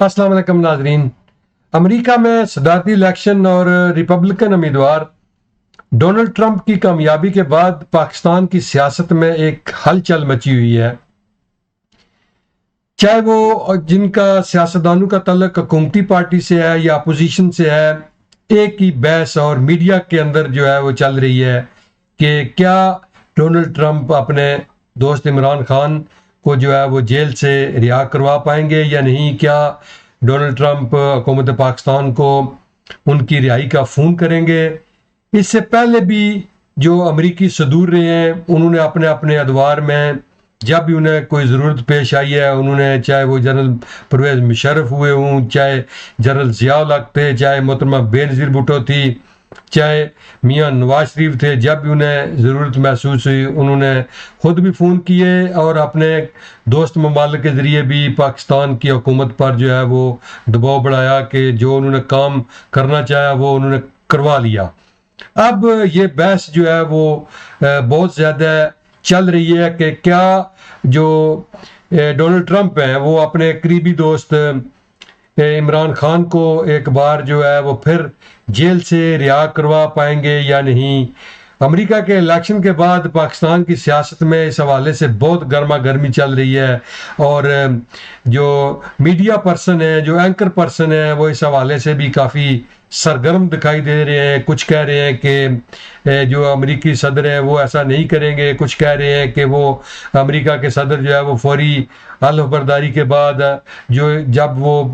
السلام علیکم ناظرین۔ امریکہ میں صدارتی الیکشن اور ریپبلکن امیدوار ڈونلڈ ٹرمپ کی کامیابی کے بعد پاکستان کی سیاست میں ایک ہلچل مچی ہوئی ہے۔ چاہے وہ جن کا سیاستدانوں کا تعلق حکومتی پارٹی سے ہے یا اپوزیشن سے ہے، ایک ہی بحث اور میڈیا کے اندر جو ہے وہ چل رہی ہے کہ کیا ڈونلڈ ٹرمپ اپنے دوست عمران خان کو جو ہے وہ جیل سے رہا کروا پائیں گے یا نہیں، کیا ڈونلڈ ٹرمپ حکومت پاکستان کو ان کی رہائی کا فون کریں گے۔ اس سے پہلے بھی جو امریکی صدور رہے ہیں، انہوں نے اپنے اپنے ادوار میں جب بھی انہیں کوئی ضرورت پیش آئی ہے، انہوں نے چاہے وہ جنرل پرویز مشرف ہوئے ہوں، چاہے جنرل ضیاء الحق تھے، چاہے محترمہ بے نظیر بھٹو تھی، چاہے میاں نواز شریف تھے، جب بھی انہیں ضرورت محسوس ہوئی انہوں نے خود بھی فون کیے اور اپنے دوست ممالک کے ذریعے بھی پاکستان کی حکومت پر جو ہے وہ دباؤ بڑھایا کہ جو انہوں نے کام کرنا چاہا وہ انہوں نے کروا لیا۔ اب یہ بحث جو ہے وہ بہت زیادہ چل رہی ہے کہ کیا جو ڈونلڈ ٹرمپ ہیں وہ اپنے قریبی دوست عمران خان کو ایک بار جو ہے وہ پھر جیل سے رہا کروا پائیں گے یا نہیں۔ امریکہ کے الیکشن کے بعد پاکستان کی سیاست میں اس حوالے سے بہت گرما گرمی چل رہی ہے، اور جو میڈیا پرسن ہیں، جو اینکر پرسن ہیں، وہ اس حوالے سے بھی کافی سرگرم دکھائی دے رہے ہیں۔ کچھ کہہ رہے ہیں کہ جو امریکی صدر ہیں وہ ایسا نہیں کریں گے، کچھ کہہ رہے ہیں کہ وہ امریکہ کے صدر جو ہے وہ فوری حلف برداری کے بعد جب وہ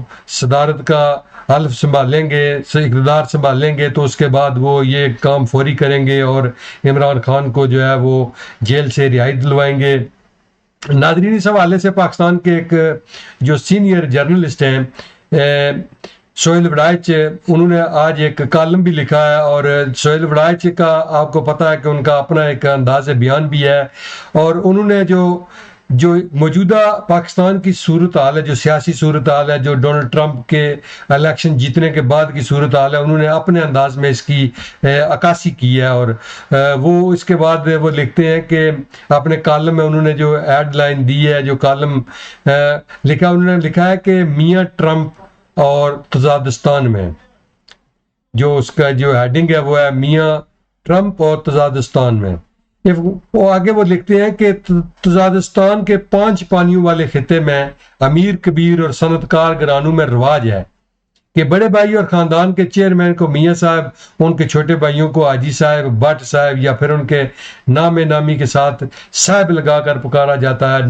صدارت کا حلف سنبھالیں گے، اقتدار سنبھالیں گے، تو اس کے بعد وہ یہ کام فوری کریں گے اور عمران خان کو جو ہے وہ جیل سے رہائی دلوائیں گے۔ ناظرین، اس حوالے سے پاکستان کے ایک جو سینئر جرنلسٹ ہیں سہیل وڑائچ، انہوں نے آج ایک کالم بھی لکھا ہے، اور سہیل وڑائچ کا آپ کو پتہ ہے کہ ان کا اپنا ایک انداز بیان بھی ہے، اور انہوں نے جو موجودہ پاکستان کی صورتحال ہے، جو سیاسی صورتحال ہے، جو ڈونلڈ ٹرمپ کے الیکشن جیتنے کے بعد کی صورتحال ہے، انہوں نے اپنے انداز میں اس کی عکاسی کی ہے، اور وہ اس کے بعد وہ لکھتے ہیں کہ اپنے کالم میں انہوں نے جو ایڈ لائن دی ہے، جو کالم لکھا، انہوں نے لکھا ہے کہ میاں ٹرمپ اور تضادستان میں، جو اس کا جو ہیڈنگ ہے وہ ہے میاں ٹرمپ اور تضادستان میں۔ وہ آگے وہ لکھتے ہیں کہ تضادستان کے 5 پانیوں والے خطے میں امیر کبیر اور صنعت کار گھرانوں میں رواج ہے کہ بڑے بھائی اور خاندان کے چیئرمین کو میاں صاحب، ان کے چھوٹے بھائیوں کو حاجی صاحب، بٹ صاحب یا پھر ان کے نام نامی کے ساتھ صاحب لگا کر پکارا جاتا ہے۔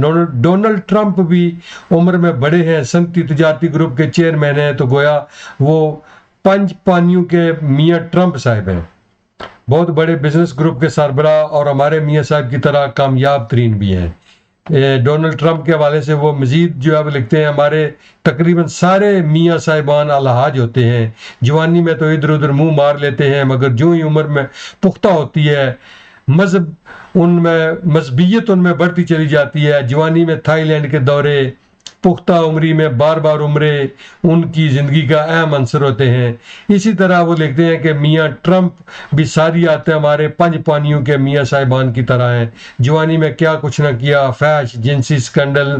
ڈونلڈ ٹرمپ بھی عمر میں بڑے ہیں، صنعتی تجارتی گروپ کے چیئرمین ہیں، تو گویا وہ 5 پانیوں کے میاں ٹرمپ صاحب ہیں، بہت بڑے بزنس گروپ کے سربراہ، اور ہمارے میاں صاحب کی طرح کامیاب ترین بھی ہیں۔ ڈونلڈ ٹرمپ کے حوالے سے وہ مزید جو ہے وہ لکھتے ہیں، ہمارے تقریباً سارے میاں صاحبان الحاج ہوتے ہیں، جوانی میں تو ادھر ادھر منہ مار لیتے ہیں، مگر جو ہی عمر میں پختہ ہوتی ہے، مذہبیت ان میں بڑھتی چلی جاتی ہے، جوانی میں تھائی لینڈ کے دورے، پختہ عمری میں بار بار عمرے ان کی زندگی کا اہم عنصر ہوتے ہیں۔ اسی طرح وہ لکھتے ہیں کہ میاں ٹرمپ بھی ساری آتے ہمارے 5 پانیوں کے میاں صاحبان کی طرح ہیں، جوانی میں کیا کچھ نہ کیا، فحش جنسی سکینڈل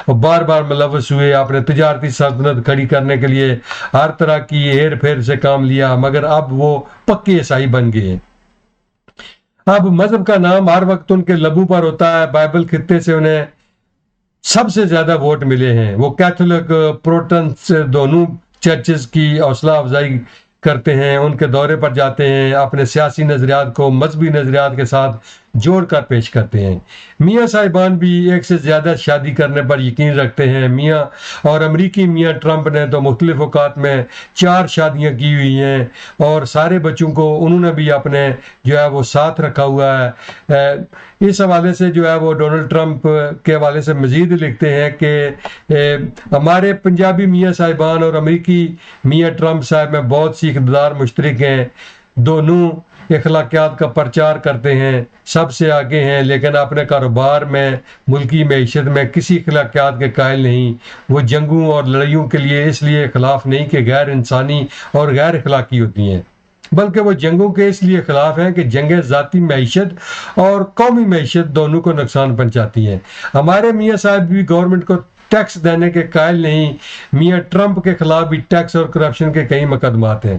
اور بار بار ملوث ہوئے، اپنے تجارتی سلطنت کھڑی کرنے کے لیے ہر طرح کی ہیر پھیر سے کام لیا، مگر اب وہ پکے عیسائی بن گئے۔ اب مذہب کا نام ہر وقت ان کے لبوں پر ہوتا ہے، بائبل خطے سے انہیں سب سے زیادہ ووٹ ملے ہیں، وہ کیتھولک پروٹسٹنٹ دونوں چرچز کی حوصلہ افزائی کرتے ہیں، ان کے دورے پر جاتے ہیں، اپنے سیاسی نظریات کو مذہبی نظریات کے ساتھ جوڑ کر پیش کرتے ہیں۔ میاں صاحبان بھی ایک سے زیادہ شادی کرنے پر یقین رکھتے ہیں۔ میاں اور امریکی میاں ٹرمپ نے تو مختلف اوقات میں 4 شادیاں کی ہوئی ہیں، اور سارے بچوں کو انہوں نے بھی اپنے جو ہے وہ ساتھ رکھا ہوا ہے۔ اس حوالے سے جو ہے وہ ڈونلڈ ٹرمپ کے حوالے سے مزید لکھتے ہیں کہ ہمارے پنجابی میاں صاحبان اور امریکی میاں ٹرمپ صاحب میں بہت سی اقتدار مشترک ہیں، دونوں اخلاقیات کا پرچار کرتے ہیں، سب سے آگے ہیں، لیکن اپنے کاروبار میں، ملکی معیشت میں کسی اخلاقیات کے قائل نہیں۔ وہ جنگوں اور لڑائیوں کے لیے اس لیے خلاف نہیں کہ غیر انسانی اور غیر اخلاقی ہوتی ہیں، بلکہ وہ جنگوں کے اس لیے خلاف ہیں کہ جنگیں ذاتی معیشت اور قومی معیشت دونوں کو نقصان پہنچاتی ہیں۔ ہمارے میاں صاحب بھی گورنمنٹ کو ٹیکس دینے کے قائل نہیں۔ میاں ٹرمپ کے خلاف بھی ٹیکس اور کرپشن کے کئی مقدمات ہیں۔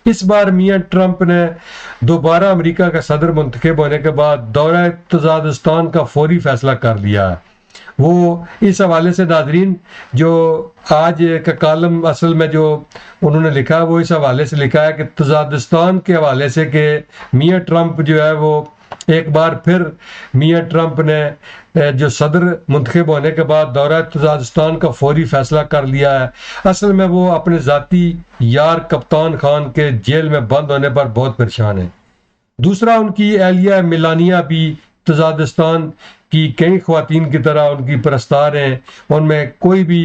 اس بار میاں ٹرمپ نے دوبارہ امریکہ کا صدر منتخب ہونے کے بعد دورہ تاجکستان کا فوری فیصلہ کر لیا ہے۔ وہ اس حوالے سے ناظرین جو آج کا کالم اصل میں جو انہوں نے لکھا ہے وہ اس حوالے سے لکھا ہے کہ تاجکستان کے حوالے سے کہ میاں ٹرمپ جو ہے وہ ایک بار پھر میاں ٹرمپ نے جو صدر منتخب ہونے کے بعد دورہ تاجکستان کا فوری فیصلہ کر لیا ہے۔ اصل میں وہ اپنے ذاتی یار کپتان خان کے جیل میں بند ہونے پر بہت پریشان ہیں۔ دوسرا ان کی اہلیہ میلانیا بھی تاجکستان کی کئی خواتین کی طرح ان کی پرستار ہیں، ان میں کوئی بھی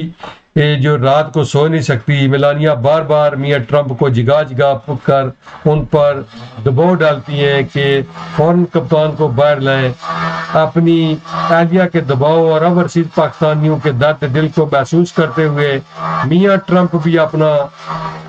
جو رات کو سو نہیں سکتی۔ میلانیا بار بار میاں ٹرمپ کو جگہ جگہ پک کر ان پر دباؤ ڈالتی ہیں کہ فوراً کپتان کو باہر لائیں۔ اپنی اہلیہ کے دباؤ اور اوورسیز پاکستانیوں کے درد دل کو محسوس کرتے ہوئے میاں ٹرمپ بھی اپنا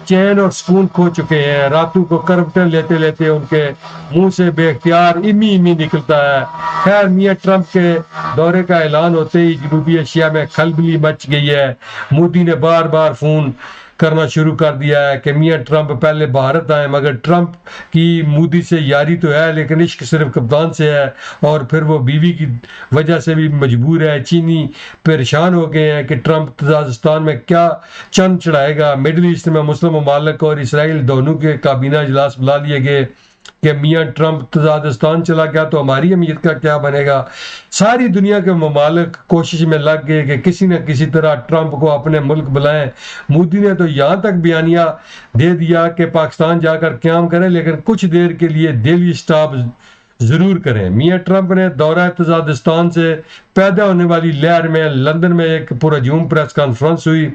چین اور سکون کھو چکے ہیں۔ راتوں کو کروٹیں لیتے لیتے ان کے منہ سے بے اختیار امی امی نکلتا ہے۔ خیر میاں ٹرمپ کے دورے کا اعلان ہوتے ہی جنوبی ایشیا میں کھلبلی مچ گئی ہے۔ مودی نے بار بار فون کرنا شروع کر دیا ہے کہ میاں ٹرمپ پہلے بھارت آئیں، مگر ٹرمپ کی مودی سے یاری تو ہے لیکن عشق صرف کپتان سے ہے، اور پھر وہ بیوی کی وجہ سے بھی مجبور ہے۔ چینی پریشان ہو گئے ہیں کہ ٹرمپ تاجکستان میں کیا چند چڑھائے گا۔ مڈل ایسٹ میں مسلم ممالک اور اسرائیل دونوں کے کابینہ اجلاس بلا لیے گئے کہ میاں ٹرمپ تاجکستان چلا گیا تو ہماری امید کا کیا بنے گا۔ ساری دنیا کے ممالک کوشش میں لگ گئے کہ کسی نہ کسی طرح ٹرمپ کو اپنے ملک بلائیں۔ مودی نے تو یہاں تک بیانیہ دے دیا کہ پاکستان جا کر قیام کریں لیکن کچھ دیر کے لیے دہلی اسٹاپ ضرور کریں۔ میاں ٹرمپ نے دورہ تاجکستان سے پیدا ہونے والی لہر میں لندن میں ایک پرہجوم پریس کانفرنس ہوئی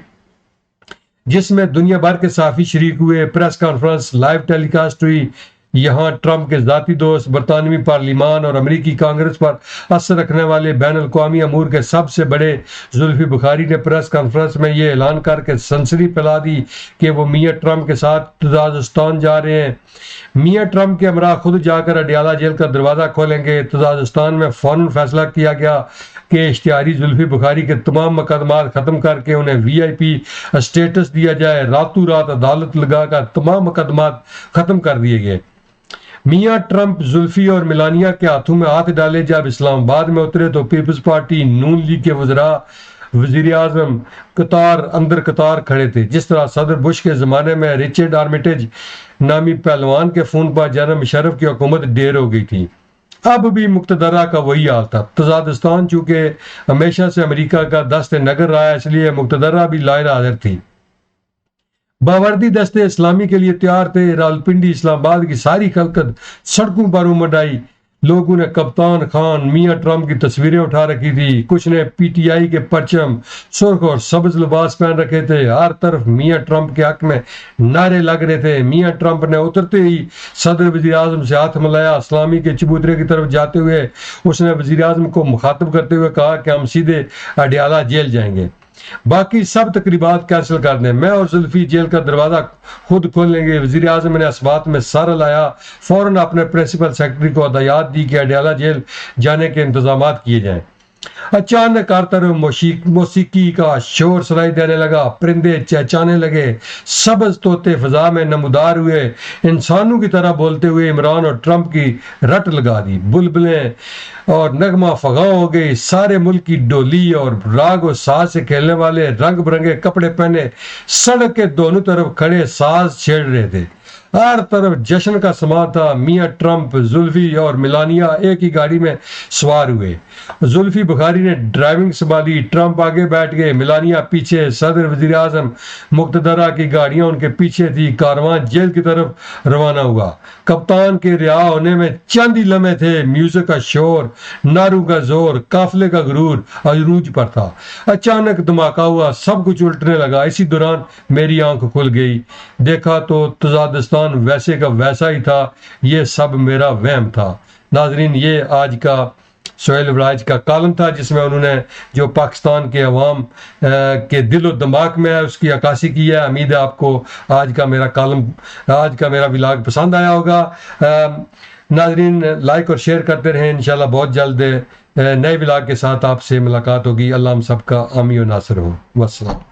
جس میں دنیا بھر کے صحافی شریک ہوئے۔ پریس کانفرنس لائیو ٹیلی کاسٹ ہوئی۔ یہاں ٹرمپ کے ذاتی دوست، برطانوی پارلیمان اور امریکی کانگریس پر اثر رکھنے والے بین الاقوامی امور کے سب سے بڑے زلفی بخاری نے پریس کانفرنس میں یہ اعلان کر کے سنسنی پھیلا دی کہ وہ میاں ٹرمپ کے ساتھ تاجکستان جا رہے ہیں۔ میاں ٹرمپ کے ہمراہ خود جا کر اڈیالہ جیل کا دروازہ کھولیں گے۔ تاجکستان میں فوراً فیصلہ کیا گیا کہ اشتہاری زلفی بخاری کے تمام مقدمات ختم کر کے انہیں وی آئی پی اسٹیٹس دیا جائے۔ راتوں رات عدالت لگا کر تمام مقدمات ختم کر دیے گئے۔ میاں ٹرمپ زلفی اور میلانیا کے ہاتھوں میں ہاتھ ڈالے جب اسلام آباد میں اترے تو پیپلز پارٹی نون لیگ کے وزراء وزیر اعظم قطار اندر قطار کھڑے تھے۔ جس طرح صدر بش کے زمانے میں رچرڈ آرمیٹیج نامی پہلوان کے فون پر جنرل مشرف کی حکومت ڈیر ہو گئی تھی، اب بھی مقتدرہ کا وہی حال تھا۔ تاجکستان چونکہ ہمیشہ سے امریکہ کا دست نگر رہا ہے اس لیے مقتدرہ بھی لاحق حاضر تھی۔ باوردی دستے اسلامی کے لیے تیار تھے۔ راولپنڈی اسلام آباد کی ساری خلقت سڑکوں پر امڈ آئی۔ لوگوں نے کپتان خان میاں ٹرمپ کی تصویریں اٹھا رکھی تھی، کچھ نے پی ٹی آئی کے پرچم سرخ اور سبز لباس پہن رکھے تھے۔ ہر طرف میاں ٹرمپ کے حق میں نعرے لگ رہے تھے۔ میاں ٹرمپ نے اترتے ہی صدر وزیر اعظم سے ہاتھ ملایا۔ اسلامی کے چبوترے کی طرف جاتے ہوئے اس نے وزیر اعظم کو مخاطب کرتے ہوئے کہا کہ ہم سیدھے اڈیالہ جیل جائیں گے، باقی سب تقریبات کینسل کر دیں، میں اور زلفی جیل کا دروازہ خود کھول لیں گے۔ وزیر اعظم نے اس بات میں سر ہلایا، فوراً اپنے پرنسپل سیکرٹری کو ہدایات دی کہ اڈیالہ جیل جانے کے انتظامات کیے جائیں۔ اچانک ہر طرف موسیقی کا شور سنائی دینے لگا، پرندے چہچانے لگے، سبز طوطے فضا میں نمودار ہوئے، انسانوں کی طرح بولتے ہوئے عمران اور ٹرمپ کی رٹ لگا دی۔ بلبلیں اور نغمہ فغاں ہو گئی۔ سارے ملک کی ڈولی اور راگ و ساز سے کھیلنے والے رنگ برنگے کپڑے پہنے سڑک کے دونوں طرف کھڑے ساز چھیڑ رہے تھے۔ ہر طرف جشن کا سما تھا۔ میاں ٹرمپ، زلفی اور میلانیا ایک ہی گاڑی میں سوار ہوئے۔ زلفی بخاری نے ڈرائیونگ سنبھالی، ٹرمپ آگے بیٹھ گئے، میلانیا پیچھے۔ صدر وزیر اعظم مقتدرہ کی گاڑیاں ان کے پیچھے تھی۔ کارواں جیل کی طرف روانہ ہوا۔ کپتان کے رہا ہونے میں چند ہی لمحے تھے۔ میوزک کا شور، نعروں کا زور، قافلے کا غرور عروج پر تھا۔ اچانک دھماکہ ہوا، سب کچھ الٹنے لگا۔ اسی دوران میری آنکھ کھل گئی، دیکھا تو تاجکستان ویسے کا ویسا ہی تھا، یہ سب میرا وہم تھا۔ ناظرین، یہ آج کا سہیل ابراج کا کالم تھا جس میں انہوں نے جو پاکستان کے عوام کے دل و دماغ میں ہے اس کی عکاسی کی ہے۔ امید ہے آپ کو آج کا میرا ولاگ پسند آیا ہوگا۔ ناظرین، لائک اور شیئر کرتے رہیں، انشاءاللہ بہت جلد نئے ولاگ کے ساتھ آپ سے ملاقات ہوگی. اللہ ہم سب کا حامی و ناصر ہو. والسلام.